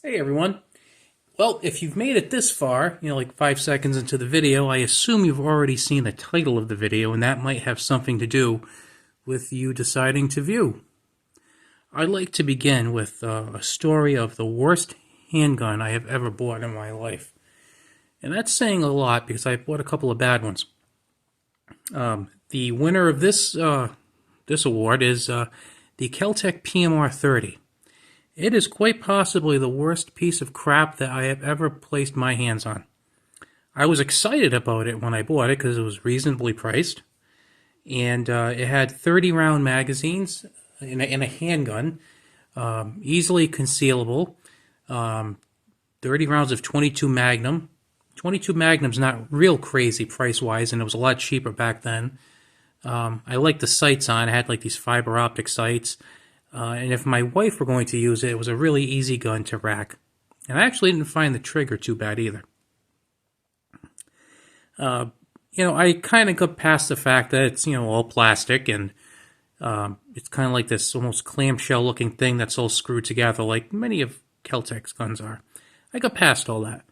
Hey everyone. Well, if you've made it this far, like 5 seconds into the video, I assume you've already seen the title of the video, and that might have something to do with you deciding to view. I'd like to begin with a story of the worst handgun I have ever bought in my life. And that's saying a lot because I bought a couple of bad ones. The winner of this award is the Keltec PMR 30. It is quite possibly the worst piece of crap that I have ever placed my hands on. I was excited about it when I bought it because it was reasonably priced, and it had 30 round magazines in a handgun, easily concealable, 30 rounds of 22 Magnum. 22 Magnum's not real crazy price wise, and it was a lot cheaper back then. I liked the sights on it. It had like these fiber optic sights. And if my wife were going to use it, it was a really easy gun to rack. And I actually didn't find the trigger too bad either. I kind of got past the fact that it's, all plastic and it's kind of like this almost clamshell looking thing that's all screwed together like many of Keltec's guns are. I got past all that.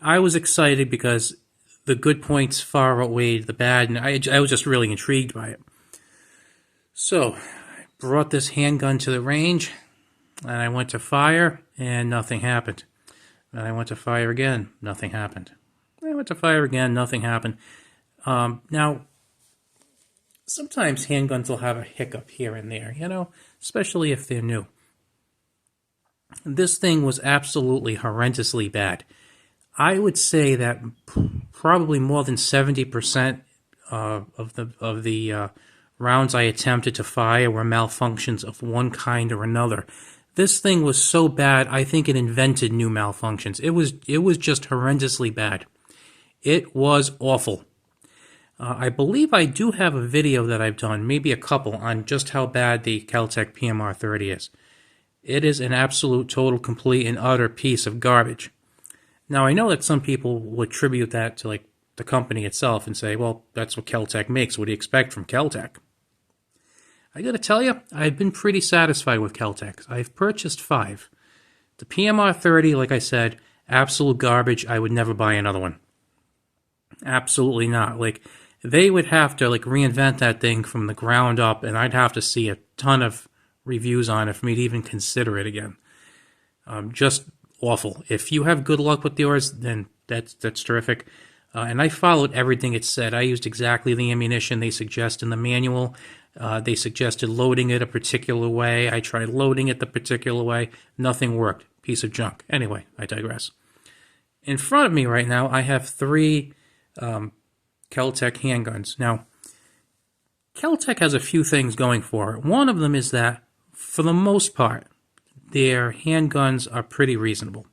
I was excited because the good points far outweighed the bad, and I was just really intrigued by it. So, brought this handgun to the range, and I went to fire, and nothing happened. And I went to fire again, nothing happened. I went to fire again, nothing happened. Now, sometimes handguns will have a hiccup here and there, especially if they're new. This thing was absolutely horrendously bad. I would say that probably more than 70% of the rounds I attempted to fire were malfunctions of one kind or another. This thing was so bad, I think it invented new malfunctions. It was just horrendously bad. It was awful. I believe I do have a video that I've done, maybe a couple, on just how bad the Keltec PMR 30 is. It is an absolute, total, complete, and utter piece of garbage. Now, I know that some people will attribute that to like the company itself and say, well, that's what Keltec makes. What do you expect from Keltec? I gotta tell you, I've been pretty satisfied with Keltec. I've purchased 5. The PMR 30, like I said, absolute garbage. I would never buy another one. Absolutely not. Like, they would have to like reinvent that thing from the ground up, and I'd have to see a ton of reviews on it for me to even consider it again. Just awful. If you have good luck with yours, then that's terrific. And I followed everything it said. I used exactly the ammunition they suggest in the manual. They suggested loading it a particular way. I tried loading it the particular way. Nothing worked. Piece of junk. Anyway, I digress. In front of me right now, I have 3 Keltec handguns. Now, Keltec has a few things going for it. One of them is that, for the most part, their handguns are pretty reasonable.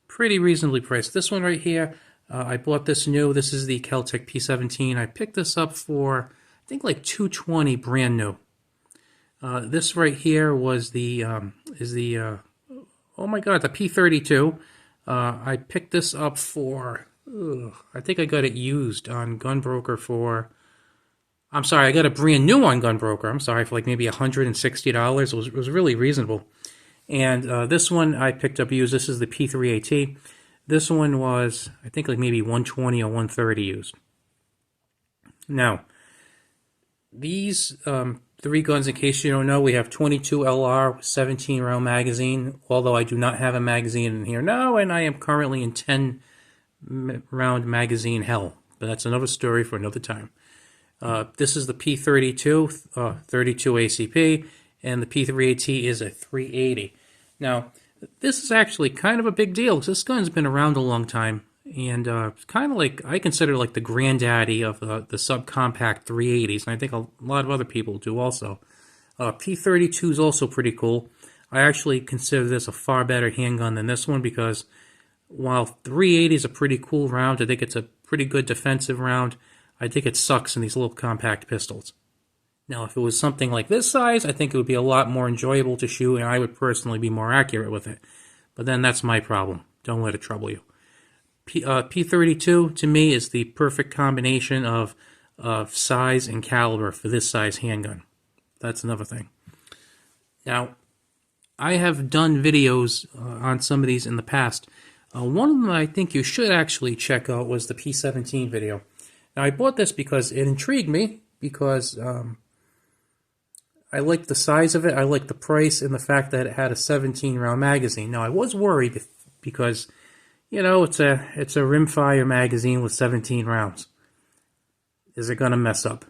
Pretty reasonably priced. This one right here, I bought this new. This is the Keltec P17. I picked this up for, I think, like $220 brand new. This right here was the oh my god, the P32. I picked this up for, I think I got it used on Gunbroker for, I'm sorry, I got a brand new on Gunbroker. I'm sorry, for like maybe $160. It was really reasonable. And this one I picked up used. This is the P3AT. This one was, I think, like maybe 120 or 130 used. Now, these 3 guns, in case you don't know, we have 22 LR, 17 round magazine, although I do not have a magazine in here now, and I am currently in 10 round magazine hell. But that's another story for another time. This is the P32, 32 ACP, and the P3AT is a 380. Now, this is actually kind of a big deal because this gun's been around a long time, and kind of like, I consider like the granddaddy of the subcompact 380s, and I think a lot of other people do also. P32 is also pretty cool. I actually consider this a far better handgun than this one because while 380 is a pretty cool round, I think it's a pretty good defensive round. I think it sucks in these little compact pistols. Now, if it was something like this size, I think it would be a lot more enjoyable to shoot, and I would personally be more accurate with it. But then that's my problem. Don't let it trouble you. P32, to me, is the perfect combination of size and caliber for this size handgun. That's another thing. Now, I have done videos on some of these in the past. One of them I think you should actually check out was the P17 video. Now, I bought this because it intrigued me, because I liked the size of it, I liked the price, and the fact that it had a 17-round magazine. Now, I was worried because, you know, it's a rimfire magazine with 17 rounds. Is it going to mess up?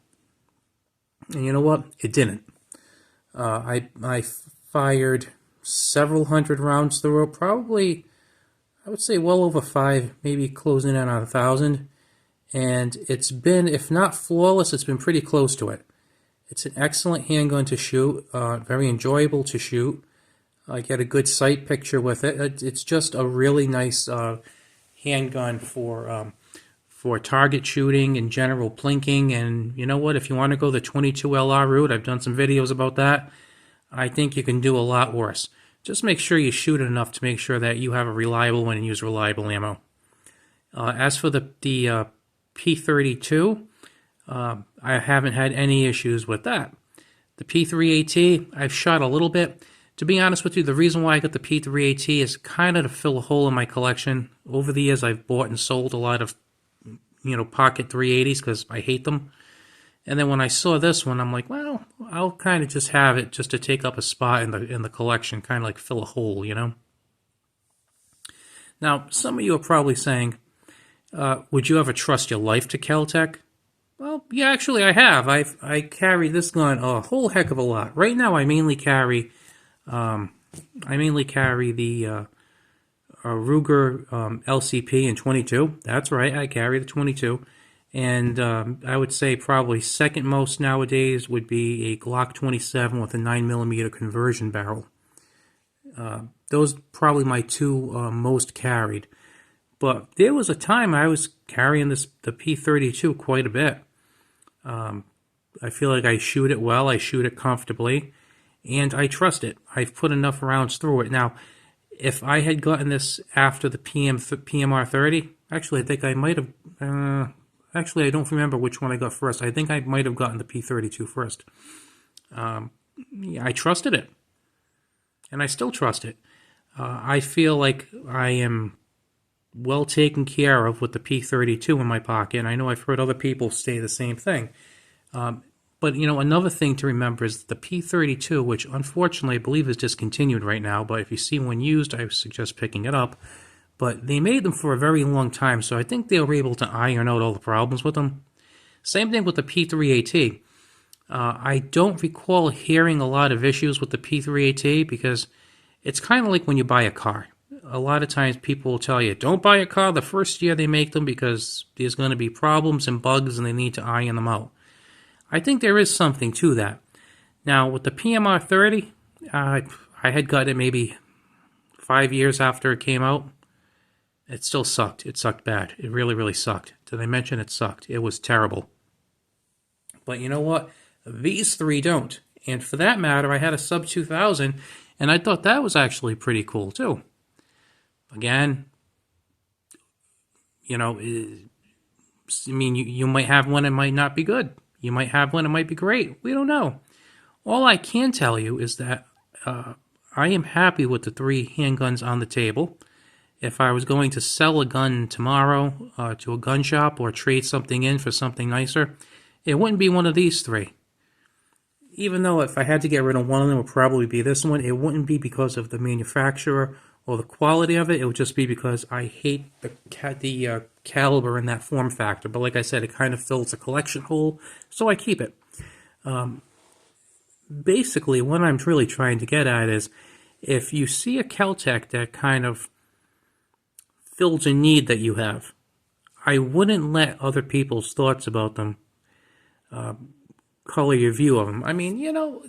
And you know what? It didn't. I fired several hundred rounds through it, probably, I would say well over 5, maybe closing in on 1,000. And it's been, if not flawless, it's been pretty close to it. It's an excellent handgun to shoot, very enjoyable to shoot. I get a good sight picture with it. It's just a really nice handgun for target shooting and general plinking. And you know what? If you want to go the 22 LR route, I've done some videos about that. I think you can do a lot worse. Just make sure you shoot it enough to make sure that you have a reliable one and use reliable ammo. As for the P32, I haven't had any issues with that. The P3AT, I've shot a little bit. To be honest with you, the reason why I got the P3AT is kind of to fill a hole in my collection. Over the years, I've bought and sold a lot of, you know, pocket 380s because I hate them. And then when I saw this one, I'm like, well, I'll kind of just have it just to take up a spot in the collection, kind of like fill a hole, you know. Now, some of you are probably saying, would you ever trust your life to Keltec? Well, yeah, actually I have. I carry this gun a whole heck of a lot. Right now, I mainly carry the Ruger LCP in 22. That's right, I carry the 22. And I would say probably second most nowadays would be a Glock 27 with a 9mm conversion barrel. Those probably my two most carried. But there was a time I was carrying the P32 quite a bit. I feel like I shoot it well, I shoot it comfortably, and I trust it. I've put enough rounds through it. Now, if I had gotten this after the PMR30, actually I think I might have... Actually, I don't remember which one I got first. I think I might have gotten the P32 first. Yeah, I trusted it. And I still trust it. I feel like I am well taken care of with the P32 in my pocket. And I know I've heard other people say the same thing. But, you know, another thing to remember is the P32, which unfortunately I believe is discontinued right now. But if you see one used, I suggest picking it up. But they made them for a very long time, so I think they were able to iron out all the problems with them. Same thing with the P3AT. I don't recall hearing a lot of issues with the P3AT because it's kind of like when you buy a car. A lot of times people will tell you, don't buy a car the first year they make them because there's going to be problems and bugs and they need to iron them out. I think there is something to that. Now, with the PMR30, I had got it maybe 5 years after it came out. It still sucked. It sucked bad. It really, really sucked. Did I mention it sucked? It was terrible. But you know what? These three don't. And for that matter, I had a sub 2000, and I thought that was actually pretty cool too. Again, you know, I mean, you might have one, it might not be good. You might have one, it might be great. We don't know. All I can tell you is that I am happy with the three handguns on the table. If I was going to sell a gun tomorrow to a gun shop or trade something in for something nicer, it wouldn't be one of these three. Even though if I had to get rid of one of them, it would probably be this one. It wouldn't be because of the manufacturer or the quality of it. It would just be because I hate the caliber in that form factor. But like I said, it kind of fills a collection hole, so I keep it. Basically, what I'm really trying to get at is if you see a Keltec that kind of fills a need that you have, I wouldn't let other people's thoughts about them color your view of them. I mean, you know,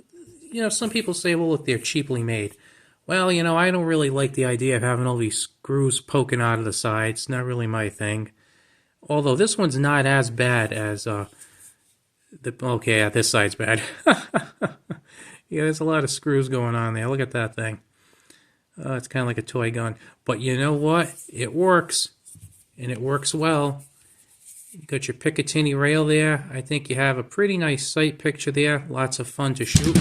some people say, well, look, they're cheaply made. Well, you know, I don't really like the idea of having all these screws poking out of the sides. It's not really my thing. Although this one's not as bad as okay, yeah, this side's bad. Yeah, there's a lot of screws going on there. Look at that thing. It's kind of like a toy gun. But you know what? It works. And it works well. You got your Picatinny rail there. I think you have a pretty nice sight picture there. Lots of fun to shoot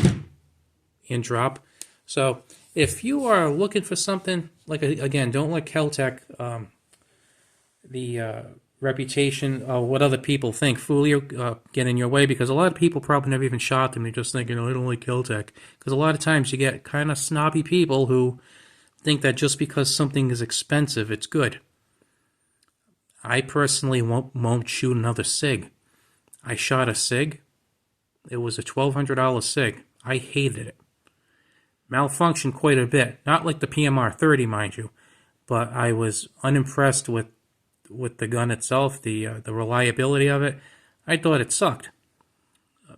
and drop. So if you are looking for something, like again, don't let Keltec, the reputation of what other people think fool you, get in your way, because a lot of people probably never even shot them. They just think, I don't like Keltec. Because a lot of times you get kind of snobby people who think that just because something is expensive, it's good. I personally won't shoot another SIG. I shot a SIG. It was a $1,200 SIG. I hated it. Malfunctioned quite a bit. Not like the PMR 30, mind you, but I was unimpressed with the gun itself, the reliability of it. I thought it sucked.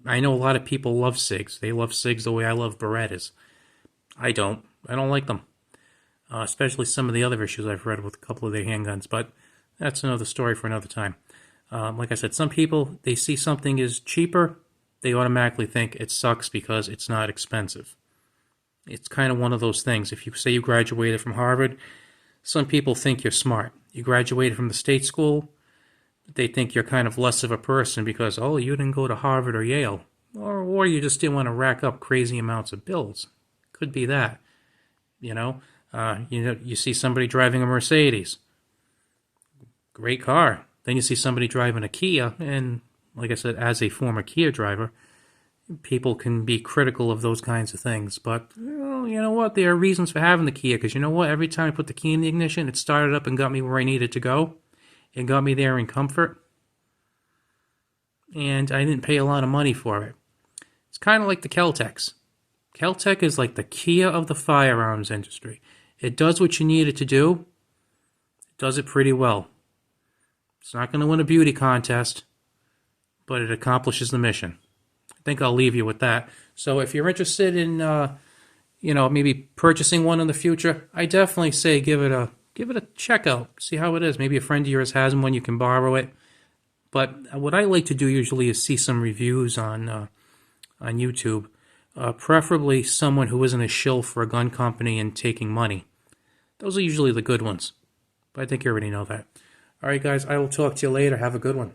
I know a lot of people love SIGs. They love SIGs the way I love Berettas. I don't. I don't like them. Especially some of the other issues I've read with a couple of their handguns, but that's another story for another time. Like I said, some people, they see something is cheaper, they automatically think it sucks because it's not expensive. It's kind of one of those things. If you say you graduated from Harvard, some people think you're smart. You graduated from the state school, they think you're kind of less of a person because, oh, you didn't go to Harvard or Yale. Or you just didn't want to rack up crazy amounts of bills. Could be that. You see somebody driving a Mercedes. Great car. Then you see somebody driving a Kia, and like I said, as a former Kia driver, people can be critical of those kinds of things. But, you know what? There are reasons for having the Kia, because you know what? Every time I put the key in the ignition, it started up and got me where I needed to go. It got me there in comfort. And I didn't pay a lot of money for it. It's kind of like the Keltecs. Keltec is like the Kia of the firearms industry. It does what you need it to do. It does it pretty well. It's not going to win a beauty contest, but it accomplishes the mission. I think I'll leave you with that. So if you're interested in, maybe purchasing one in the future, I definitely say give it a check out. See how it is. Maybe a friend of yours has one, you can borrow it. But what I like to do usually is see some reviews on YouTube, preferably someone who isn't a shill for a gun company and taking money. Those are usually the good ones. But I think you already know that. All right, guys, I will talk to you later. Have a good one.